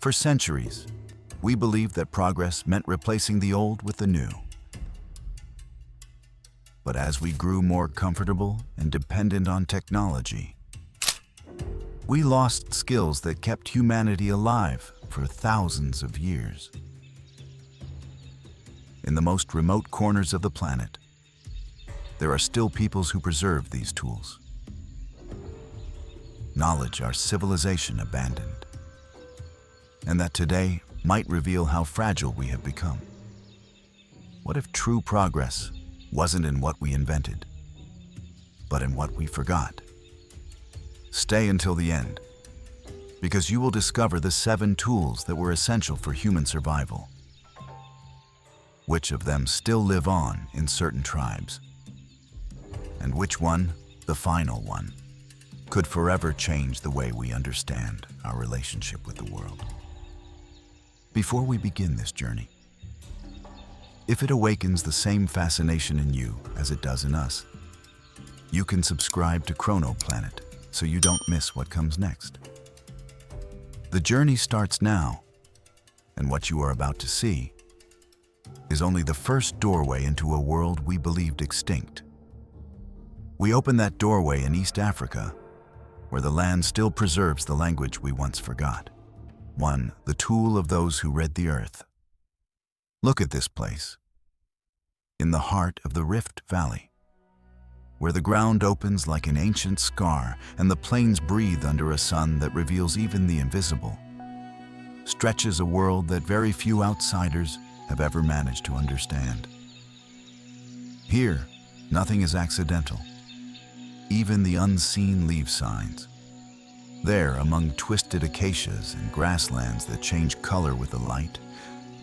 For centuries, we believed that progress meant replacing the old with the new. But as we grew more comfortable and dependent on technology, we lost skills that kept humanity alive for thousands of years. In the most remote corners of the planet, there are still peoples who preserve these tools. Knowledge our civilization abandoned, and that today might reveal how fragile we have become. What if true progress wasn't in what we invented, but in what we forgot? Stay until the end, because you will discover the 7 tools that were essential for human survival. Which of them still live on in certain tribes? And which one, the final one, could forever change the way we understand our relationship with the world? Before we begin this journey, if it awakens the same fascination in you as it does in us, you can subscribe to Chronoplanet so you don't miss what comes next. The journey starts now, and what you are about to see is only the first doorway into a world we believed extinct. We open that doorway in East Africa, where the land still preserves the language we once forgot. One, the tool of those who read the earth. Look at this place, in the heart of the Rift Valley, where the ground opens like an ancient scar and the plains breathe under a sun that reveals even the invisible, stretches a world that very few outsiders have ever managed to understand. Here, nothing is accidental, even the unseen leaf signs. There, among twisted acacias and grasslands that change color with the light,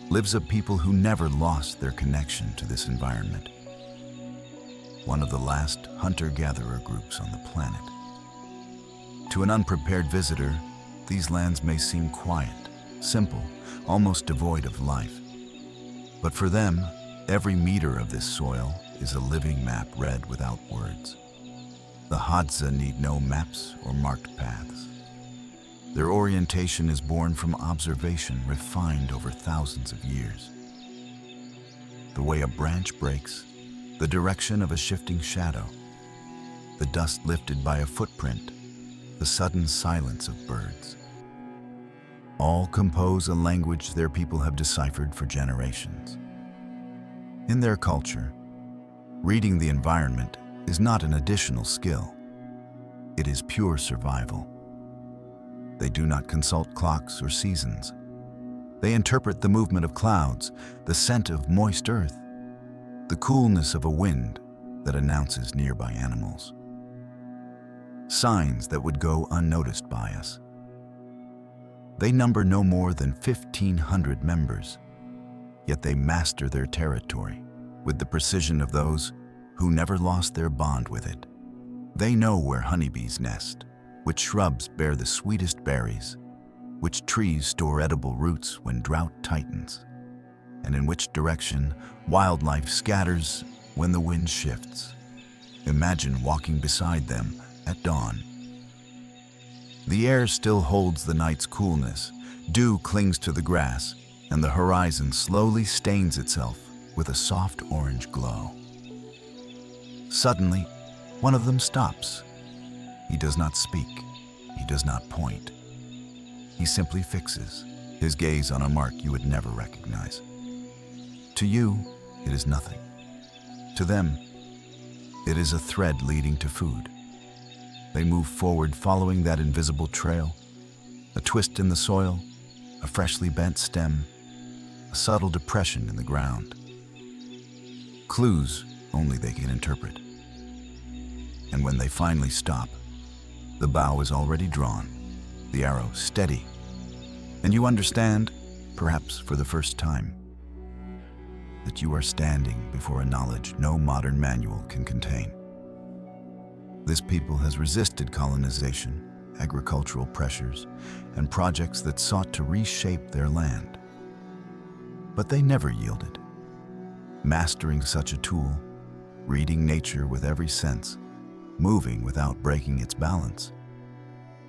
lives a people who never lost their connection to this environment. One of the last hunter-gatherer groups on the planet. To an unprepared visitor, these lands may seem quiet, simple, almost devoid of life. But for them, every meter of this soil is a living map read without words. The Hadza need no maps or marked paths. Their orientation is born from observation refined over thousands of years. The way a branch breaks, the direction of a shifting shadow, the dust lifted by a footprint, the sudden silence of birds. All compose a language their people have deciphered for generations. In their culture, reading the environment is not an additional skill. It is pure survival. They do not consult clocks or seasons. They interpret the movement of clouds, the scent of moist earth, the coolness of a wind that announces nearby animals. Signs that would go unnoticed by us. They number no more than 1,500 members, yet they master their territory with the precision of those who never lost their bond with it. They know where honeybees nest, which shrubs bear the sweetest berries, which trees store edible roots when drought tightens, and in which direction wildlife scatters when the wind shifts. Imagine walking beside them at dawn. The air still holds the night's coolness, dew clings to the grass, and the horizon slowly stains itself with a soft orange glow. Suddenly, one of them stops. He does not speak. He does not point. He simply fixes his gaze on a mark you would never recognize. To you, it is nothing. To them, it is a thread leading to food. They move forward following that invisible trail, a twist in the soil, a freshly bent stem, a subtle depression in the ground. Clues only they can interpret. And when they finally stop, the bow is already drawn, the arrow steady, and you understand, perhaps for the first time, that you are standing before a knowledge no modern manual can contain. This people has resisted colonization, agricultural pressures, and projects that sought to reshape their land. But they never yielded. Mastering such a tool, reading nature with every sense, moving without breaking its balance,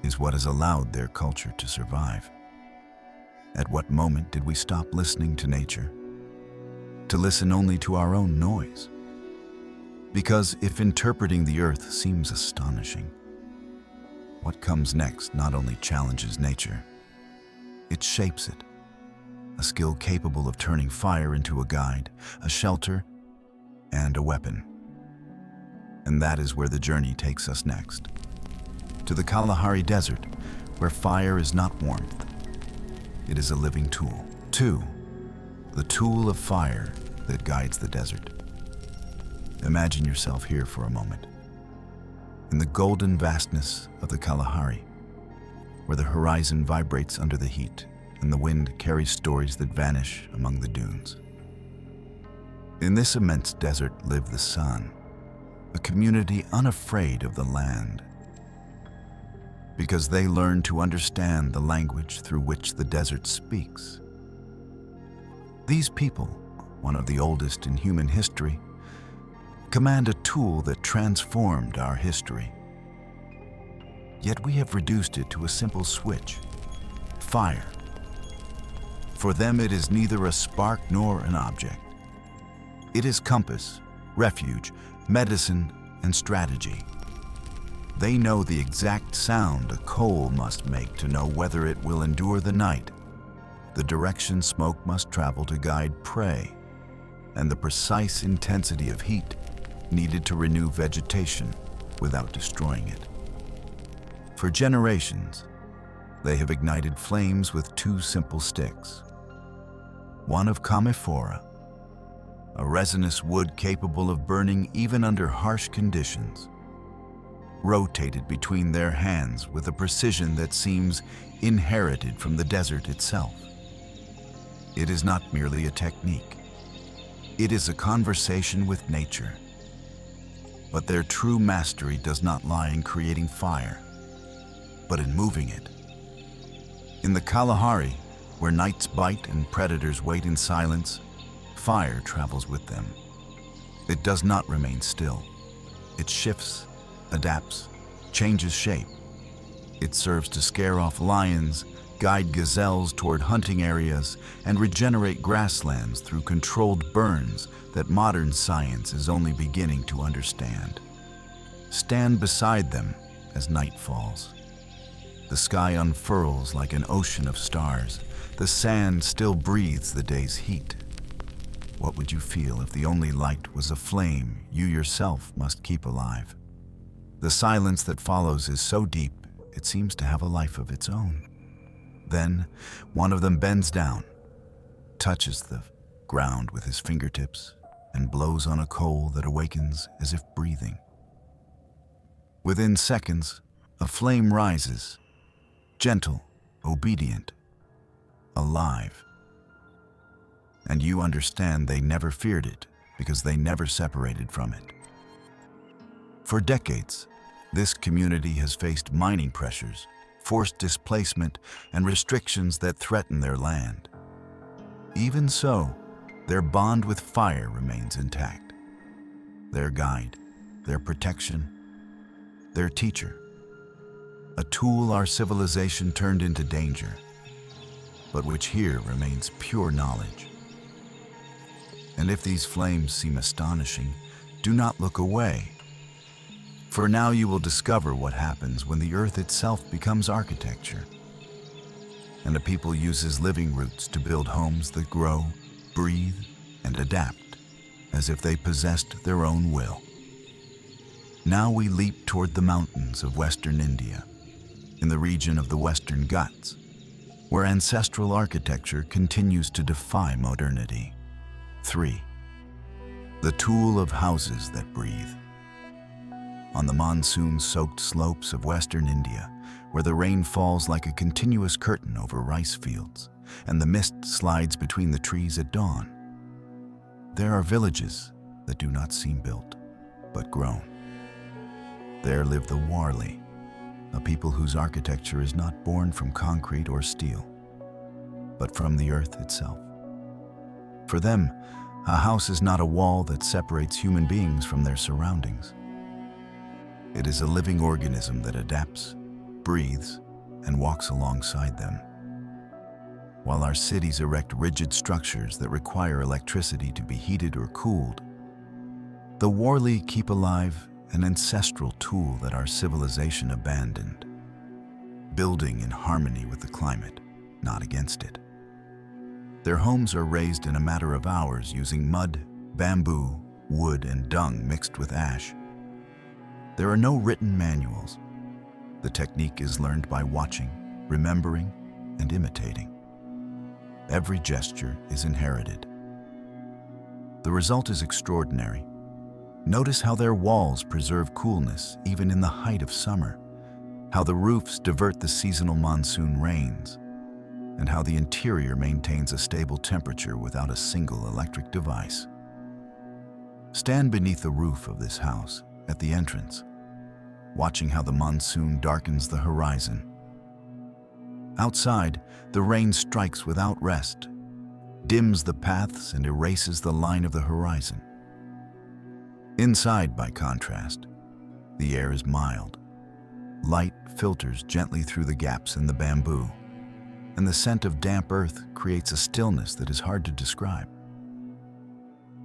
is what has allowed their culture to survive. At what moment did we stop listening to nature, to listen only to our own noise? Because if interpreting the earth seems astonishing, what comes next not only challenges nature, it shapes it. A skill capable of turning fire into a guide, a shelter, and a weapon. And that is where the journey takes us next. To the Kalahari Desert, where fire is not warmth. It is a living tool. 2. The tool of fire that guides the desert. Imagine yourself here for a moment. In the golden vastness of the Kalahari, where the horizon vibrates under the heat and the wind carries stories that vanish among the dunes. In this immense desert live the Sun, a community unafraid of the land, because they learn to understand the language through which the desert speaks. These people, one of the oldest in human history, command a tool that transformed our history. Yet we have reduced it to a simple switch: fire. For them it is neither a spark nor an object. It is compass, refuge, medicine, and strategy. They know the exact sound a coal must make to know whether it will endure the night, the direction smoke must travel to guide prey, and the precise intensity of heat needed to renew vegetation without destroying it. For generations, they have ignited flames with 2 simple sticks. One of Commiphora, a resinous wood capable of burning even under harsh conditions, rotated between their hands with a precision that seems inherited from the desert itself. It is not merely a technique. It is a conversation with nature. But their true mastery does not lie in creating fire, but in moving it. In the Kalahari, where nights bite and predators wait in silence, fire travels with them. It does not remain still. It shifts, adapts, changes shape. It serves to scare off lions, guide gazelles toward hunting areas, and regenerate grasslands through controlled burns that modern science is only beginning to understand. Stand beside them as night falls. The sky unfurls like an ocean of stars. The sand still breathes the day's heat. What would you feel if the only light was a flame you yourself must keep alive? The silence that follows is so deep, it seems to have a life of its own. Then, one of them bends down, touches the ground with his fingertips, and blows on a coal that awakens as if breathing. Within seconds, a flame rises, gentle, obedient, alive. And you understand they never feared it because they never separated from it. For decades, this community has faced mining pressures, forced displacement, and restrictions that threaten their land. Even so, their bond with fire remains intact. Their guide, their protection, their teacher. A tool our civilization turned into danger, but which here remains pure knowledge. And if these flames seem astonishing, do not look away. For now you will discover what happens when the earth itself becomes architecture, and a people uses living roots to build homes that grow, breathe, and adapt, as if they possessed their own will. Now we leap toward the mountains of Western India, in the region of the Western Ghats, where ancestral architecture continues to defy modernity. 3. The tool of houses that breathe. On the monsoon-soaked slopes of Western India, where the rain falls like a continuous curtain over rice fields, and the mist slides between the trees at dawn, there are villages that do not seem built, but grown. There live the Warli, a people whose architecture is not born from concrete or steel, but from the earth itself. For them, a house is not a wall that separates human beings from their surroundings. It is a living organism that adapts, breathes, and walks alongside them. While our cities erect rigid structures that require electricity to be heated or cooled, the Warli keep alive an ancestral tool that our civilization abandoned, building in harmony with the climate, not against it. Their homes are raised in a matter of hours using mud, bamboo, wood, and dung mixed with ash. There are no written manuals. The technique is learned by watching, remembering, and imitating. Every gesture is inherited. The result is extraordinary. Notice how their walls preserve coolness even in the height of summer, how the roofs divert the seasonal monsoon rains, and how the interior maintains a stable temperature without a single electric device. Stand beneath the roof of this house at the entrance, watching how the monsoon darkens the horizon. Outside, the rain strikes without rest, dims the paths and erases the line of the horizon. Inside, by contrast, the air is mild. Light filters gently through the gaps in the bamboo, and the scent of damp earth creates a stillness that is hard to describe.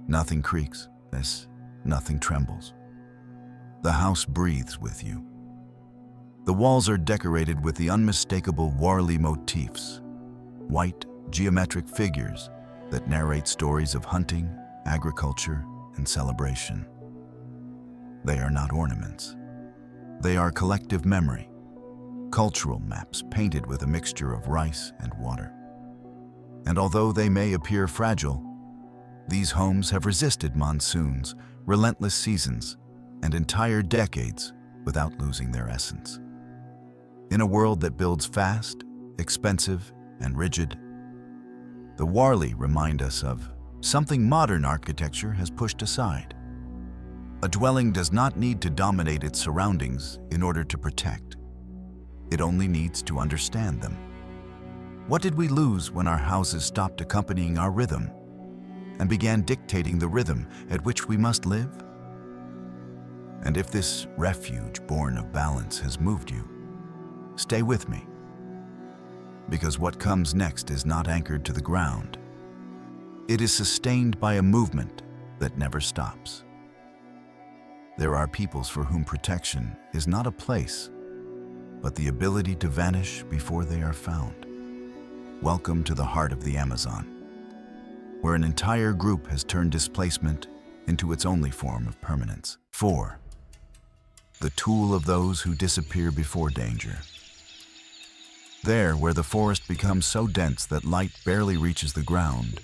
Nothing creaks, nothing trembles. The house breathes with you. The walls are decorated with the unmistakable Warli motifs, white, geometric figures that narrate stories of hunting, agriculture, and celebration. They are not ornaments. They are collective memory, cultural maps painted with a mixture of rice and water. And although they may appear fragile, these homes have resisted monsoons, relentless seasons, and entire decades without losing their essence. In a world that builds fast, expensive, and rigid, the Warli remind us of something modern architecture has pushed aside. A dwelling does not need to dominate its surroundings in order to protect. It only needs to understand them. What did we lose when our houses stopped accompanying our rhythm and began dictating the rhythm at which we must live? And if this refuge born of balance has moved you, stay with me, because what comes next is not anchored to the ground. It is sustained by a movement that never stops. There are peoples for whom protection is not a place, but the ability to vanish before they are found. Welcome to the heart of the Amazon, where an entire group has turned displacement into its only form of permanence. 4. The tool of those who disappear before danger. There, where the forest becomes so dense that light barely reaches the ground,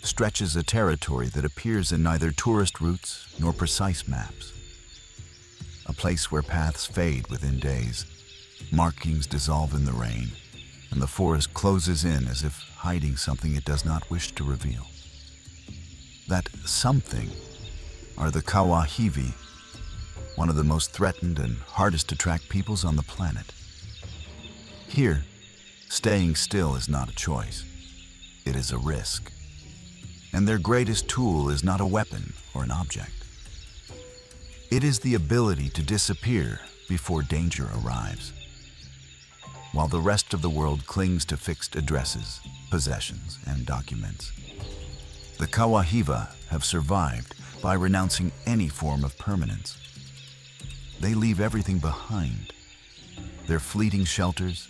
stretches a territory that appears in neither tourist routes nor precise maps. A place where paths fade within days, markings dissolve in the rain, and the forest closes in as if hiding something it does not wish to reveal. That something are the Kawahivi, one of the most threatened and hardest to track peoples on the planet. Here, staying still is not a choice. It is a risk. And their greatest tool is not a weapon or an object. It is the ability to disappear before danger arrives. While the rest of the world clings to fixed addresses, possessions, and documents, the Kawahiva have survived by renouncing any form of permanence. They leave everything behind. Their fleeting shelters,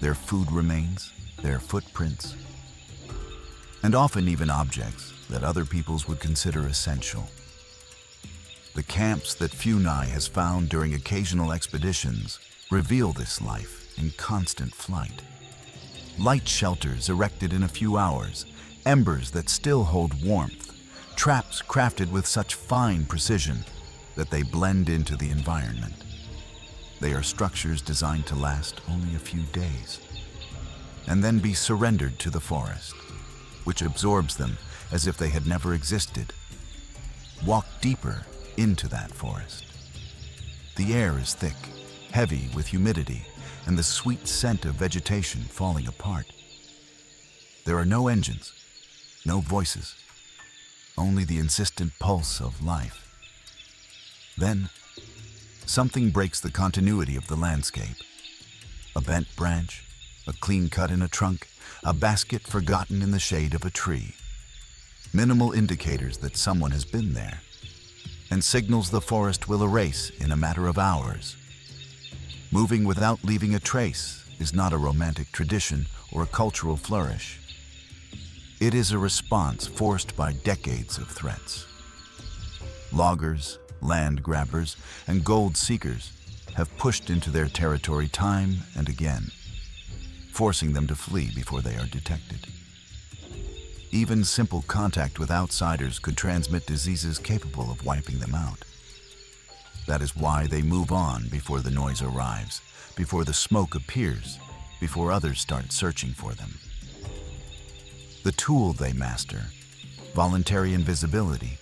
their food remains, their footprints, and often even objects that other peoples would consider essential. The camps that Funai has found during occasional expeditions reveal this life in constant flight. Light shelters erected in a few hours, embers that still hold warmth, traps crafted with such fine precision that they blend into the environment. They are structures designed to last only a few days, and then be surrendered to the forest, which absorbs them as if they had never existed. Walk deeper into that forest. The air is thick, heavy with humidity, and the sweet scent of vegetation falling apart. There are no engines, no voices, only the insistent pulse of life. Then, something breaks the continuity of the landscape. A bent branch, a clean cut in a trunk, a basket forgotten in the shade of a tree. Minimal indicators that someone has been there, and signals the forest will erase in a matter of hours. Moving without leaving a trace is not a romantic tradition or a cultural flourish. It is a response forced by decades of threats. Loggers, land grabbers, and gold seekers have pushed into their territory time and again, forcing them to flee before they are detected. Even simple contact with outsiders could transmit diseases capable of wiping them out. That is why they move on before the noise arrives, before the smoke appears, before others start searching for them. The tool they master, voluntary invisibility,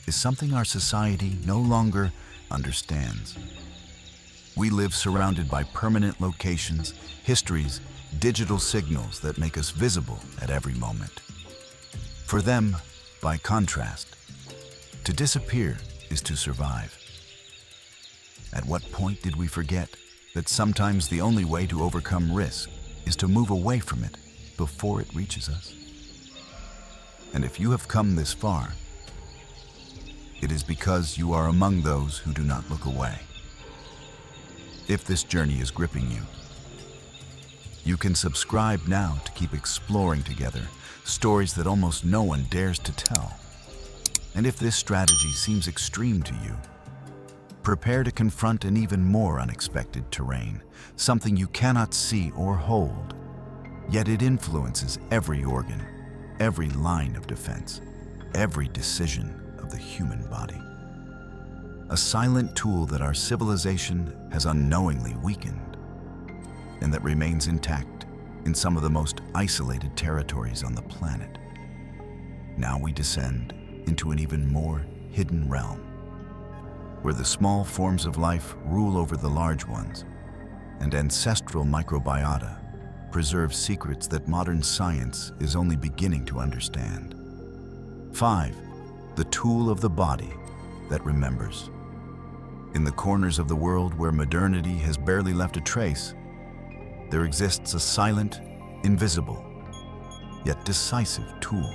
is something our society no longer understands. We live surrounded by permanent locations, histories, digital signals that make us visible at every moment. For them, by contrast, to disappear is to survive. At what point did we forget that sometimes the only way to overcome risk is to move away from it before it reaches us? And if you have come this far, it is because you are among those who do not look away. If this journey is gripping you, you can subscribe now to keep exploring together stories that almost no one dares to tell. And if this strategy seems extreme to you, prepare to confront an even more unexpected terrain, something you cannot see or hold, yet it influences every organ, every line of defense, every decision of the human body. A silent tool that our civilization has unknowingly weakened, and that remains intact in some of the most isolated territories on the planet. Now we descend into an even more hidden realm, where the small forms of life rule over the large ones, and ancestral microbiota preserve secrets that modern science is only beginning to understand. 5. The tool of the body that remembers. In the corners of the world where modernity has barely left a trace, there exists a silent, invisible, yet decisive tool.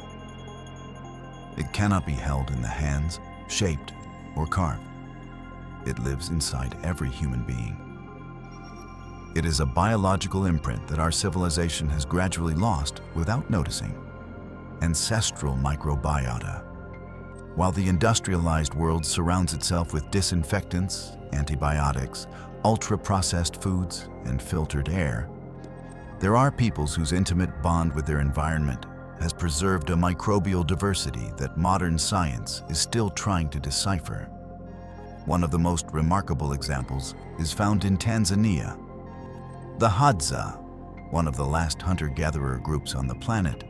It cannot be held in the hands, shaped, or carved. It lives inside every human being. It is a biological imprint that our civilization has gradually lost without noticing. Ancestral microbiota. While the industrialized world surrounds itself with disinfectants, antibiotics, ultra-processed foods, and filtered air, there are peoples whose intimate bond with their environment has preserved a microbial diversity that modern science is still trying to decipher. One of the most remarkable examples is found in Tanzania. The Hadza, one of the last hunter-gatherer groups on the planet,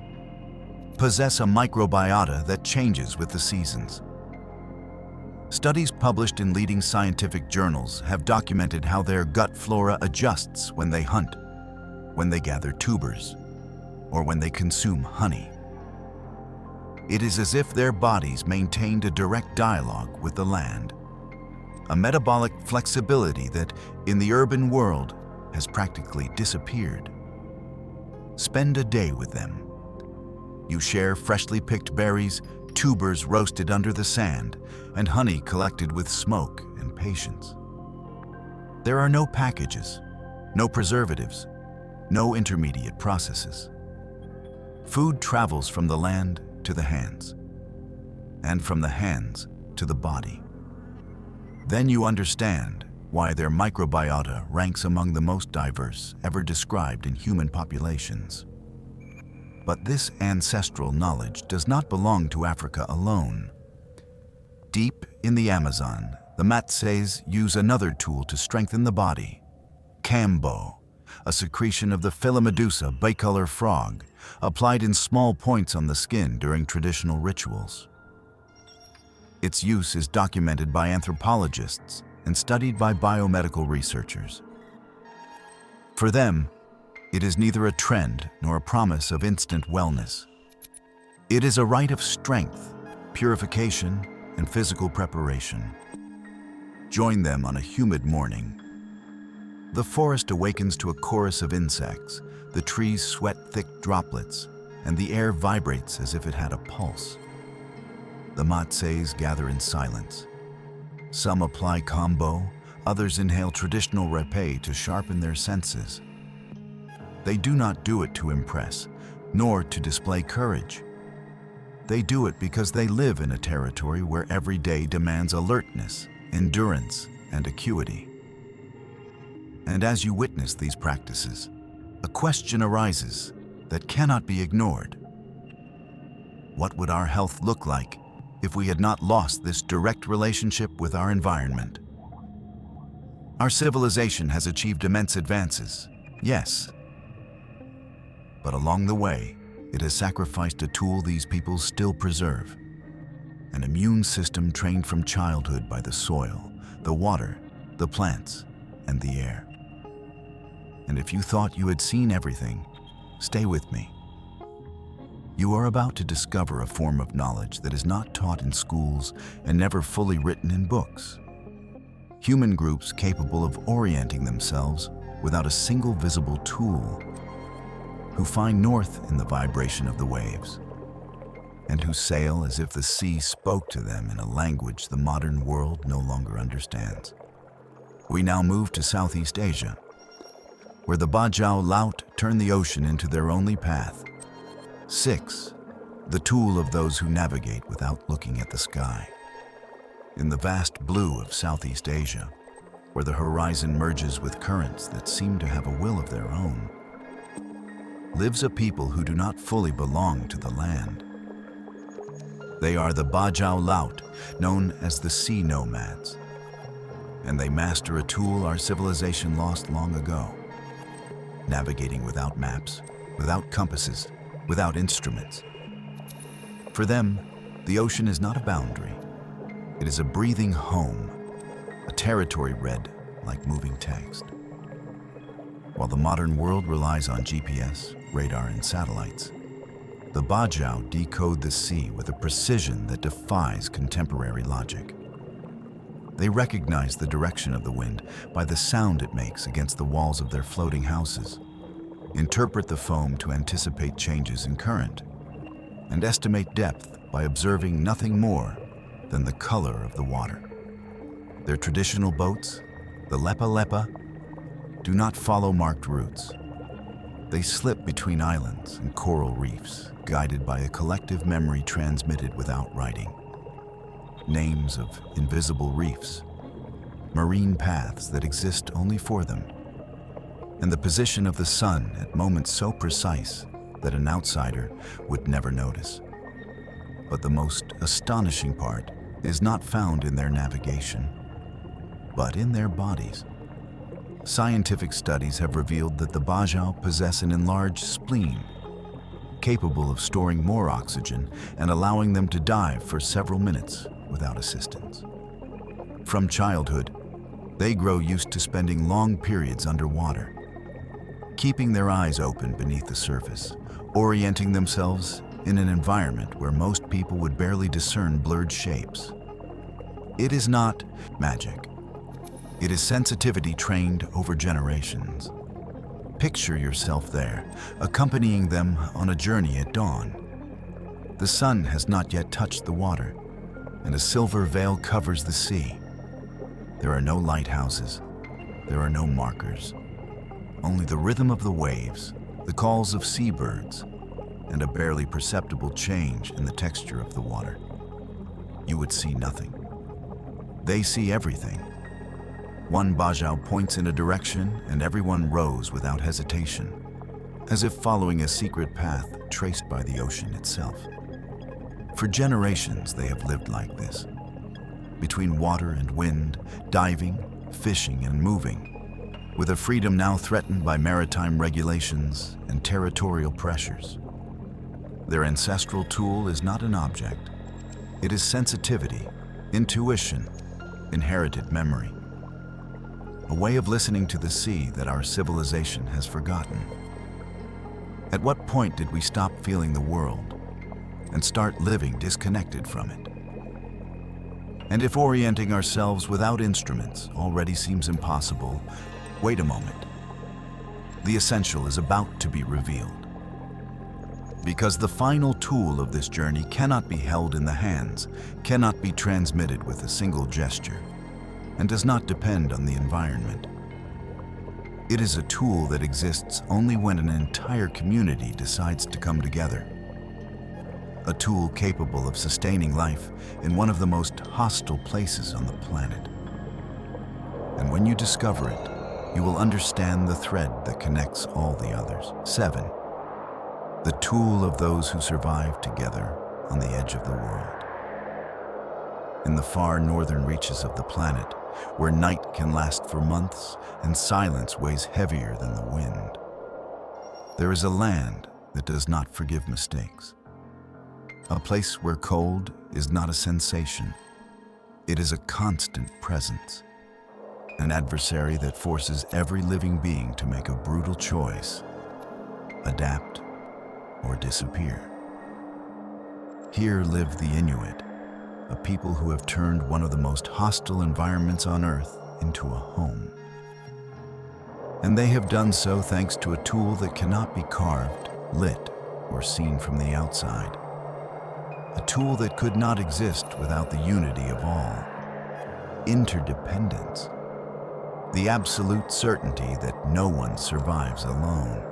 possess a microbiota that changes with the seasons. Studies published in leading scientific journals have documented how their gut flora adjusts when they hunt, when they gather tubers, or when they consume honey. It is as if their bodies maintained a direct dialogue with the land, a metabolic flexibility that, in the urban world, has practically disappeared. Spend a day with them. You share freshly picked berries, tubers roasted under the sand, and honey collected with smoke and patience. There are no packages, no preservatives, no intermediate processes. Food travels from the land to the hands, and from the hands to the body. Then you understand why their microbiota ranks among the most diverse ever described in human populations. But this ancestral knowledge does not belong to Africa alone. Deep in the Amazon, the Matses use another tool to strengthen the body, cambo, a secretion of the Philomedusa bicolor frog, applied in small points on the skin during traditional rituals. Its use is documented by anthropologists and studied by biomedical researchers. For them, it is neither a trend nor a promise of instant wellness. It is a rite of strength, purification, and physical preparation. Join them on a humid morning. The forest awakens to a chorus of insects, The trees sweat thick droplets, and the air vibrates as if it had a pulse. The Matses gather in silence. Some apply kambo, others inhale traditional repe to sharpen their senses. They do not do it to impress, nor to display courage. They do it because they live in a territory where every day demands alertness, endurance, and acuity. And as you witness these practices, a question arises that cannot be ignored. What would our health look like if we had not lost this direct relationship with our environment? Our civilization has achieved immense advances, yes. But along the way, it has sacrificed a tool these peoples still preserve: an immune system trained from childhood by the soil, the water, the plants, and the air. And if you thought you had seen everything, stay with me. You are about to discover a form of knowledge that is not taught in schools and never fully written in books. Human groups capable of orienting themselves without a single visible tool, who find north in the vibration of the waves, and who sail as if the sea spoke to them in a language the modern world no longer understands. We now move to Southeast Asia, where the Bajau Laut turn the ocean into their only path. 6. The tool of those who navigate without looking at the sky. In the vast blue of Southeast Asia, where the horizon merges with currents that seem to have a will of their own, lives a people who do not fully belong to the land. They are the Bajau Laut, known as the sea nomads. And they master a tool our civilization lost long ago: navigating without maps, without compasses, without instruments. For them, the ocean is not a boundary. It is a breathing home, a territory read like moving text. While the modern world relies on GPS, radar, and satellites, the Bajau decode the sea with a precision that defies contemporary logic. They recognize the direction of the wind by the sound it makes against the walls of their floating houses, interpret the foam to anticipate changes in current, and estimate depth by observing nothing more than the color of the water. Their traditional boats, the lepa lepa, do not follow marked routes. They slip between islands and coral reefs, guided by a collective memory transmitted without writing. Names of invisible reefs, marine paths that exist only for them, and the position of the sun at moments so precise that an outsider would never notice. But the most astonishing part is not found in their navigation, but in their bodies. Scientific studies have revealed that the Bajau possess an enlarged spleen, capable of storing more oxygen and allowing them to dive for several minutes without assistance. From childhood, they grow used to spending long periods underwater, keeping their eyes open beneath the surface, orienting themselves in an environment where most people would barely discern blurred shapes. It is not magic. It is sensitivity trained over generations. Picture yourself there, accompanying them on a journey at dawn. The sun has not yet touched the water, and a silver veil covers the sea. There are no lighthouses. There are no markers. Only the rhythm of the waves, the calls of seabirds, and a barely perceptible change in the texture of the water. You would see nothing. They see everything. One Bajau points in a direction and everyone rows without hesitation, as if following a secret path traced by the ocean itself. For generations they have lived like this, between water and wind, diving, fishing, and moving, with a freedom now threatened by maritime regulations and territorial pressures. Their ancestral tool is not an object. It is sensitivity, intuition, inherited memory. A way of listening to the sea that our civilization has forgotten. At what point did we stop feeling the world and start living disconnected from it? And if orienting ourselves without instruments already seems impossible, wait a moment. the essential is about to be revealed. Because the final tool of this journey cannot be held in the hands, cannot be transmitted with a single gesture, and does not depend on the environment. It is a tool that exists only when an entire community decides to come together. A tool capable of sustaining life in one of the most hostile places on the planet. And when you discover it, you will understand the thread that connects all the others. 7. The tool of those who survive together on the edge of the world. In the far northern reaches of the planet, where night can last for months and silence weighs heavier than the wind, there is a land that does not forgive mistakes. A place where cold is not a sensation. It is a constant presence. An adversary that forces every living being to make a brutal choice, adapt or disappear. Here live the Inuit, a people who have turned one of the most hostile environments on Earth into a home. And they have done so thanks to a tool that cannot be carved, lit, or seen from the outside. A tool that could not exist without the unity of all. Interdependence. The absolute certainty that no one survives alone.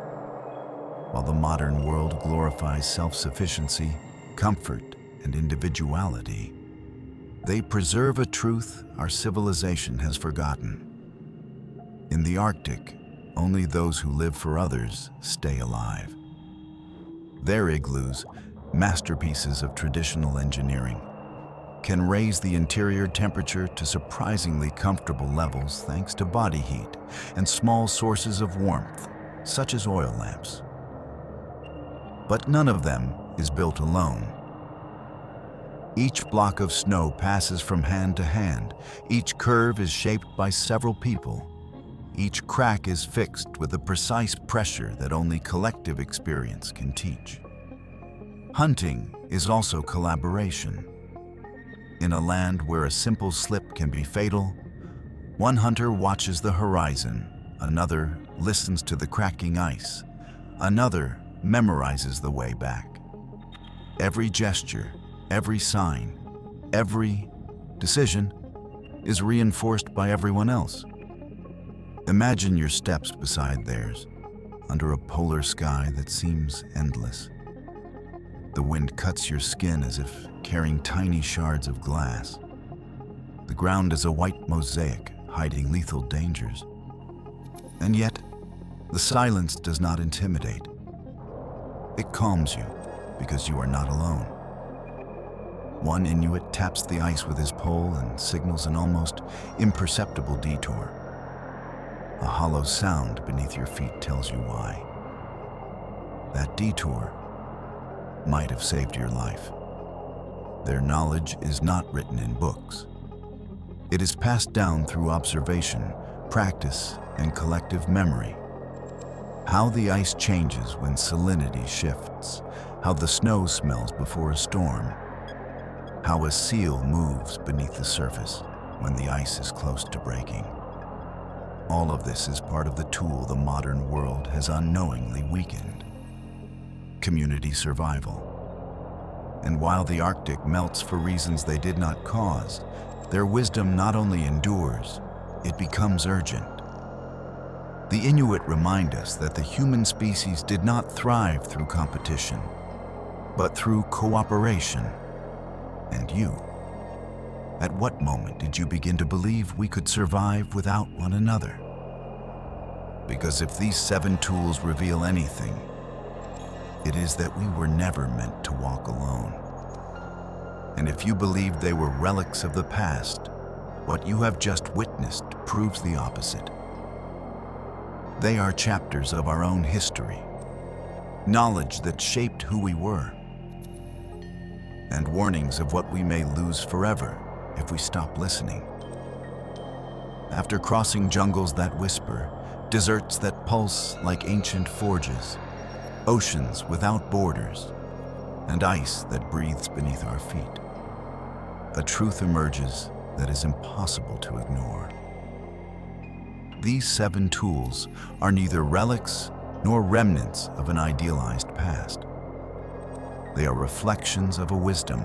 While the modern world glorifies self-sufficiency, comfort, and individuality, they preserve a truth our civilization has forgotten. In the Arctic, only those who live for others stay alive. Their igloos, masterpieces of traditional engineering, can raise the interior temperature to surprisingly comfortable levels thanks to body heat and small sources of warmth, such as oil lamps. But none of them is built alone. Each block of snow passes from hand to hand. Each curve is shaped by several people. Each crack is fixed with a precise pressure that only collective experience can teach. Hunting is also collaboration. In a land where a simple slip can be fatal, one hunter watches the horizon, another listens to the cracking ice, another memorizes the way back. Every gesture, every sign, every decision is reinforced by everyone else. Imagine your steps beside theirs, under a polar sky that seems endless. The wind cuts your skin as if carrying tiny shards of glass. The ground is a white mosaic, hiding lethal dangers. And yet, the silence does not intimidate. It calms you, because you are not alone. One Inuit taps the ice with his pole and signals an almost imperceptible detour. A hollow sound beneath your feet tells you why. That detour might have saved your life. Their knowledge is not written in books. It is passed down through observation, practice, and collective memory. How the ice changes when salinity shifts, how the snow smells before a storm, how a seal moves beneath the surface when the ice is close to breaking. All of this is part of the tool the modern world has unknowingly weakened: community survival. And while the Arctic melts for reasons they did not cause, their wisdom not only endures, it becomes urgent. The Inuit remind us that the human species did not thrive through competition, but through cooperation. And you? At what moment did you begin to believe we could survive without one another? Because if these 7 tools reveal anything, it is that we were never meant to walk alone. And if you believed they were relics of the past, what you have just witnessed proves the opposite. They are chapters of our own history, knowledge that shaped who we were, and warnings of what we may lose forever if we stop listening. After crossing jungles that whisper, deserts that pulse like ancient forges, oceans without borders, and ice that breathes beneath our feet, a truth emerges that is impossible to ignore. these 7 tools are neither relics nor remnants of an idealized past. They are reflections of a wisdom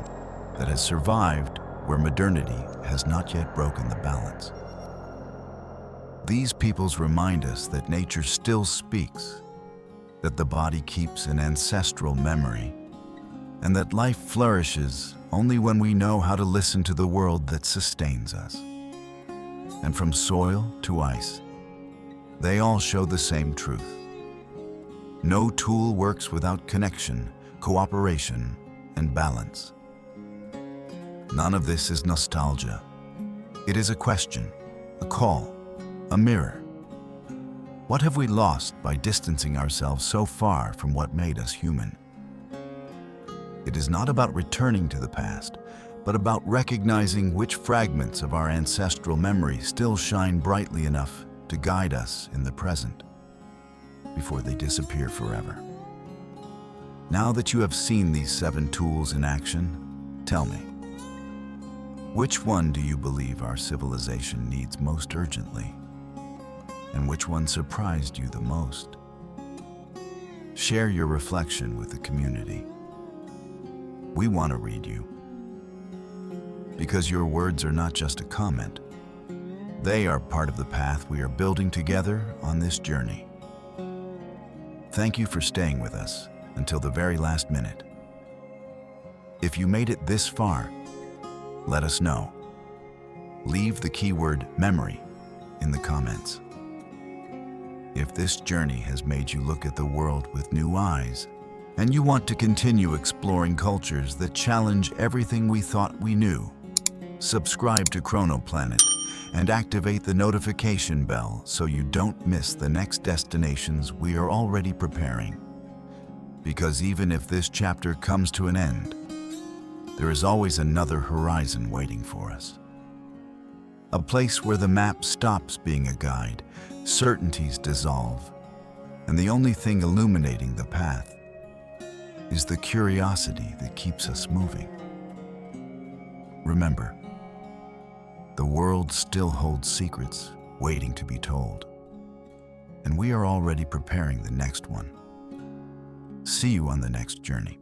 that has survived where modernity has not yet broken the balance. These peoples remind us that nature still speaks, that the body keeps an ancestral memory, and that life flourishes only when we know how to listen to the world that sustains us. And from soil to ice, they all show the same truth. No tool works without connection, cooperation, and balance. None of this is nostalgia. It is a question, a call, a mirror. What have we lost by distancing ourselves so far from what made us human? It is not about returning to the past, but about recognizing which fragments of our ancestral memory still shine brightly enough to guide us in the present before they disappear forever. Now that you have seen these 7 tools in action, tell me, which one do you believe our civilization needs most urgently? And which one surprised you the most? Share your reflection with the community. We want to read you, because your words are not just a comment. They are part of the path we are building together on this journey. Thank you for staying with us until the very last minute. If you made it this far, let us know. Leave the keyword memory in the comments. If this journey has made you look at the world with new eyes, and you want to continue exploring cultures that challenge everything we thought we knew, subscribe to Chronoplanet and activate the notification bell so you don't miss the next destinations we are already preparing. Because even if this chapter comes to an end, there is always another horizon waiting for us. A place where the map stops being a guide, certainties dissolve, and the only thing illuminating the path is the curiosity that keeps us moving. Remember, the world still holds secrets waiting to be told, and we are already preparing the next one. See you on the next journey.